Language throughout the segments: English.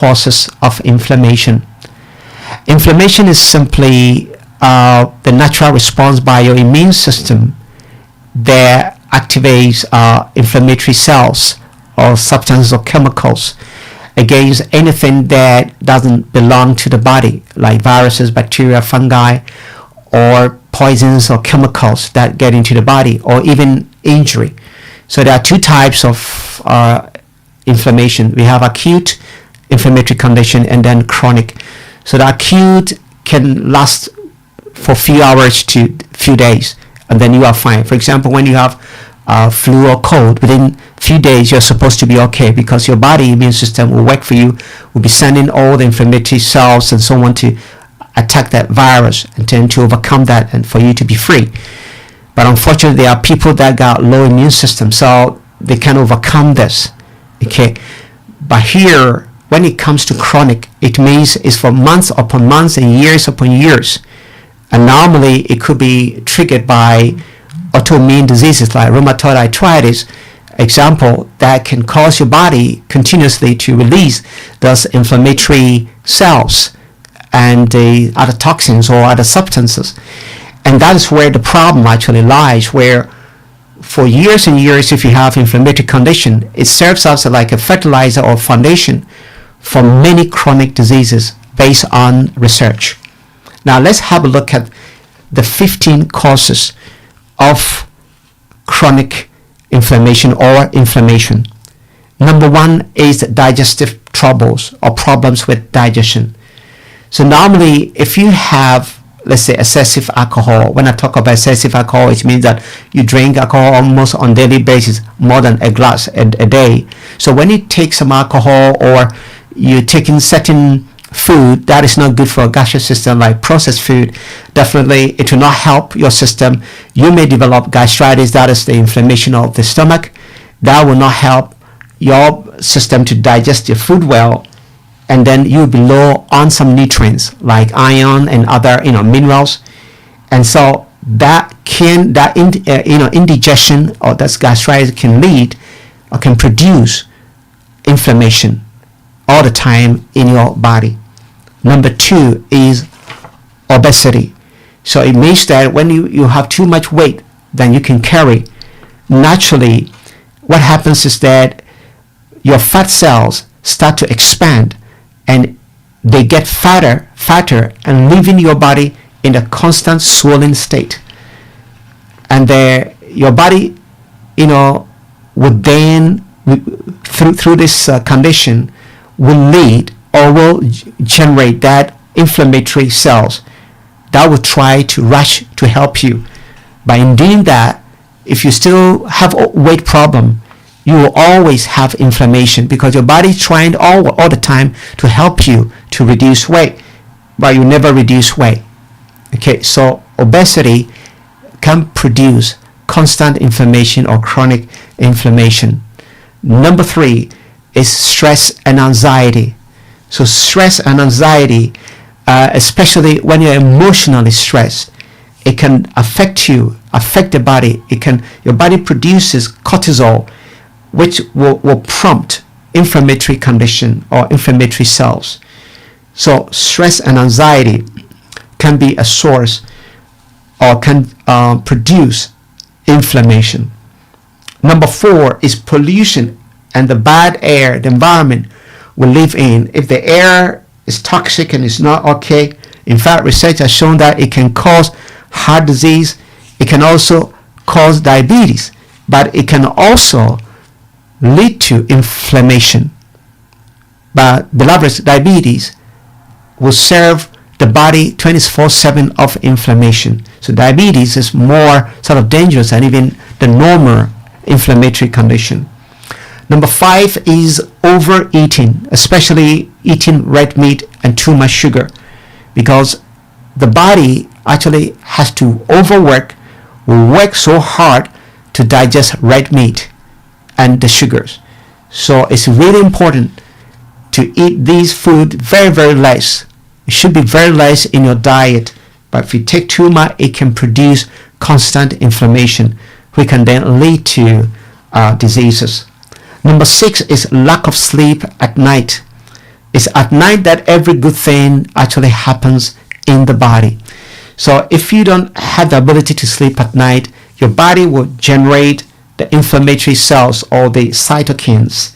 causes of inflammation. Inflammation is simply the natural response by your immune system that activates inflammatory cells or substances or chemicals against anything that doesn't belong to the body, like viruses, bacteria, fungi, or poisons or chemicals that get into the body, or even injury. So there are two types of inflammation. We have acute inflammatory condition and then chronic. So the acute can last for few hours to few days, and then you are fine. For example, when you have flu or cold, within few days you're supposed to be okay, because your body immune system will work for you, will be sending all the inflammatory cells and so on to attack that virus and then to overcome that and for you to be free. But unfortunately, there are people that got low immune system, so they can overcome this. Okay, but here, when it comes to chronic, it means it's for months upon months and years upon years. And normally it could be triggered by autoimmune diseases like rheumatoid arthritis, example, that can cause your body continuously to release those inflammatory cells and the other toxins or other substances. And that is where the problem actually lies, where for years and years, if you have inflammatory condition, it serves as like a fertilizer or foundation for many chronic diseases based on research. Now let's have a look at the 15 causes of chronic inflammation or inflammation. Number one is digestive troubles or problems with digestion. So normally if you have, let's say, excessive alcohol, when I talk about excessive alcohol, it means that you drink alcohol almost on daily basis, more than a glass a day. So when you take some alcohol or you're taking certain food that is not good for a gastric system, like processed food, definitely it will not help your system. You may develop gastritis, that is the inflammation of the stomach. That will not help your system to digest your food well, and then you'll be low on some nutrients like iron and other minerals. And so that indigestion or that gastritis can lead or can produce inflammation all the time in your body. Number two is obesity. So it means that when you have too much weight than you can carry, naturally what happens is that your fat cells start to expand and they get fatter and leaving your body in a constant swollen state. And your body would then through this condition will lead or will generate that inflammatory cells that will try to rush to help you. By in doing that, if you still have a weight problem, you will always have inflammation, because your body is trying all the time to help you to reduce weight, but you never reduce weight. Okay, so obesity can produce constant inflammation or chronic inflammation. Number three is stress and anxiety. So stress and anxiety, especially when you're emotionally stressed, it can affect the body. Your body produces cortisol, which will prompt inflammatory condition or inflammatory cells. So stress and anxiety can be a source or can produce inflammation. Number four is pollution and the bad air, the environment we live in. If the air is toxic and is not okay, in fact, research has shown that it can cause heart disease. It can also cause diabetes, but it can also lead to inflammation. But beloveds, diabetes will serve the body 24/7 of inflammation. So diabetes is more sort of dangerous than even the normal inflammatory condition. Number five is overeating, especially eating red meat and too much sugar, because the body actually has to work so hard to digest red meat and the sugars. So it's really important to eat these food very, very less. It should be very less in your diet, but if you take too much, it can produce constant inflammation, which can then lead to diseases. Number six is lack of sleep at night. It's at night that every good thing actually happens in the body. So if you don't have the ability to sleep at night, your body will generate the inflammatory cells or the cytokines,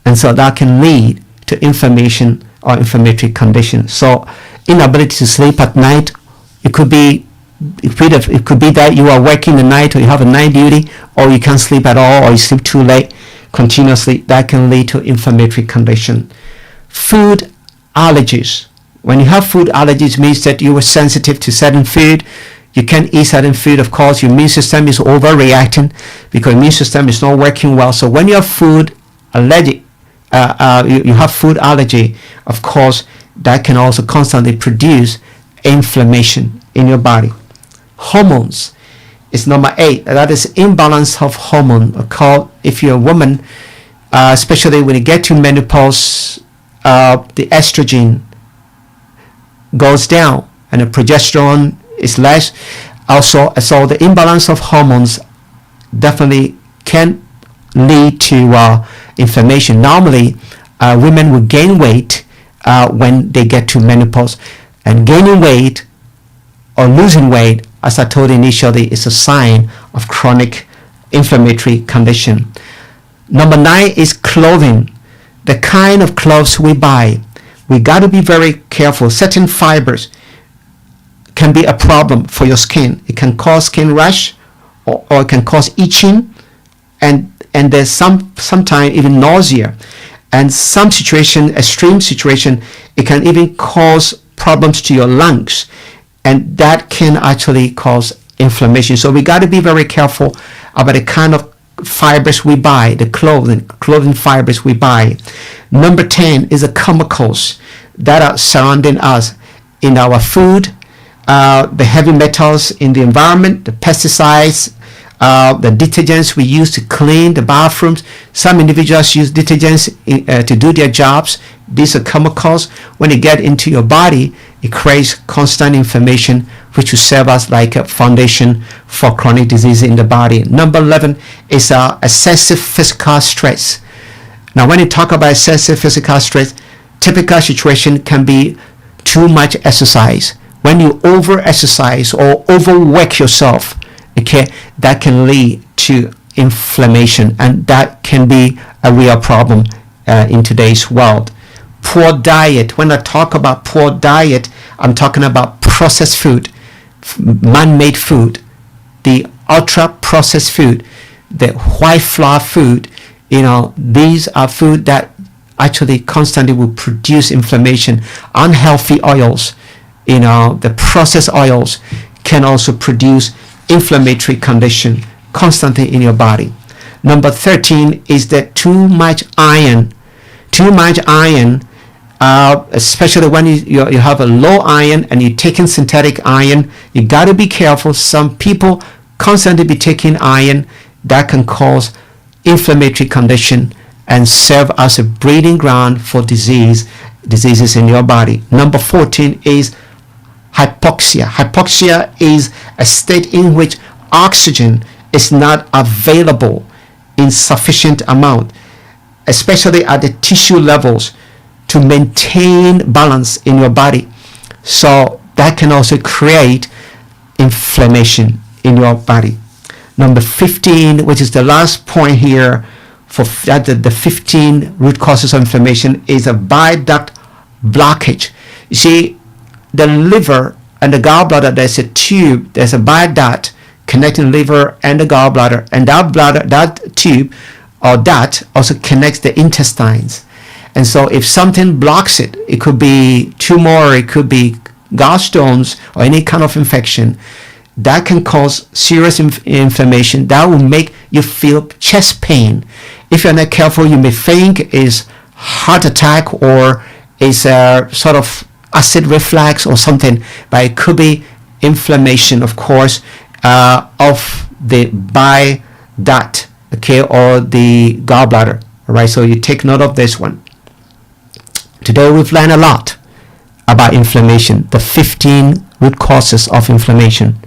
and so that can lead to inflammation or inflammatory condition. So inability to sleep at night, it could be that you are working the night, or you have a night duty, or you can't sleep at all, or you sleep too late continuously. That can lead to inflammatory condition. Food allergies. When you have food allergies, it means that you are sensitive to certain food. You can't eat certain food. Of course, your immune system is overreacting because your immune system is not working well. So when you have food allergic, you have food allergy, of course, that can also constantly produce inflammation in your body. Hormones is number 8. That is imbalance of hormone. Called, if you're a woman, especially when you get to menopause, the estrogen goes down and the progesterone is less. Also, so the imbalance of hormones definitely can lead to inflammation. Normally, women will gain weight when they get to menopause, and gaining weight or losing weight, as I told initially, is a sign of chronic inflammatory condition. Number 9 is clothing. The kind of clothes we buy, we got to be very careful. Certain fibers can be a problem for your skin. It can cause skin rash, or it can cause itching, and there's sometimes even nausea, and some situation, extreme situation, it can even cause problems to your lungs, and that can actually cause inflammation. So we got to be very careful about the kind of fibers we buy, the clothing fibers we buy. Number 10 is the chemicals that are surrounding us in our food, the heavy metals in the environment, the pesticides, the detergents we use to clean the bathrooms. Some individuals use detergents to do their jobs. These are chemicals. When they get into your body, it creates constant inflammation, which will serve as like a foundation for chronic disease in the body. Number 11 is excessive physical stress. Now, when you talk about excessive physical stress, typical situation can be too much exercise. When you over-exercise or overwork yourself, okay, that can lead to inflammation, and that can be a real problem in today's world. Poor diet. When I talk about poor diet, I'm talking about processed food, man-made food, the ultra-processed food, the white flour food. These are food that actually constantly will produce inflammation. Unhealthy oils, the processed oils can also produce inflammatory condition constantly in your body. Number 13 is that too much iron. Too much iron, especially when you have a low iron and you're taking synthetic iron, you got to be careful. Some people constantly be taking iron. That can cause inflammatory condition and serve as a breeding ground for diseases in your body. Number 14 is hypoxia. Hypoxia is a state in which oxygen is not available in sufficient amount, especially at the tissue levels, to maintain balance in your body. So that can also create inflammation in your body. Number 15, which is the last point here, for the 15 root causes of inflammation, is a bile duct blockage. You see, the liver and the gallbladder, there's a tube, there's a bile duct connecting the liver and the gallbladder, and that tube or duct also connects the intestines. And so if something blocks it, it could be tumor, it could be gallstones or any kind of infection, that can cause serious inflammation. That will make you feel chest pain. If you're not careful, you may think is heart attack or is a sort of acid reflux or something, but it could be inflammation, of course, of the bile duct, okay, or the gallbladder. All right, so you take note of this one. Today we've learned a lot about inflammation, the 15 root causes of inflammation.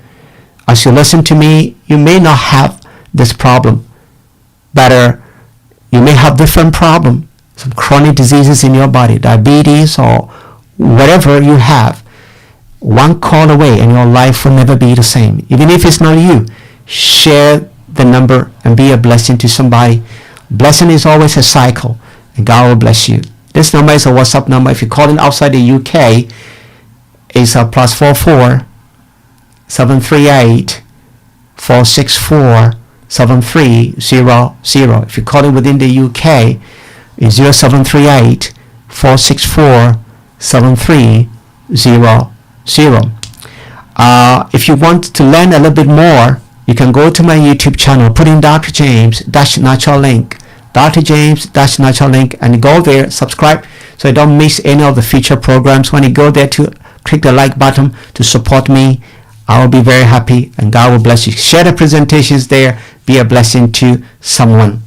As you listen to me, you may not have this problem, but you may have different problem some chronic diseases in your body, diabetes or whatever you have, one call away and your life will never be the same. Even if it's not you, share the number and be a blessing to somebody. Blessing is always a cycle, and God will bless you. This number is a WhatsApp number. If you're calling outside the UK, it's a +44 738 464 7300. If you're calling within the UK, it's 0738 464 7300. If you want to learn a little bit more, you can go to my YouTube channel, put in Dr. James Natural Link, Dr. James Natural Link, and go there, subscribe so you don't miss any of the future programs. When you go there, to click the like button to support me, I will be very happy, and God will bless you. Share the presentations there. Be a blessing to someone.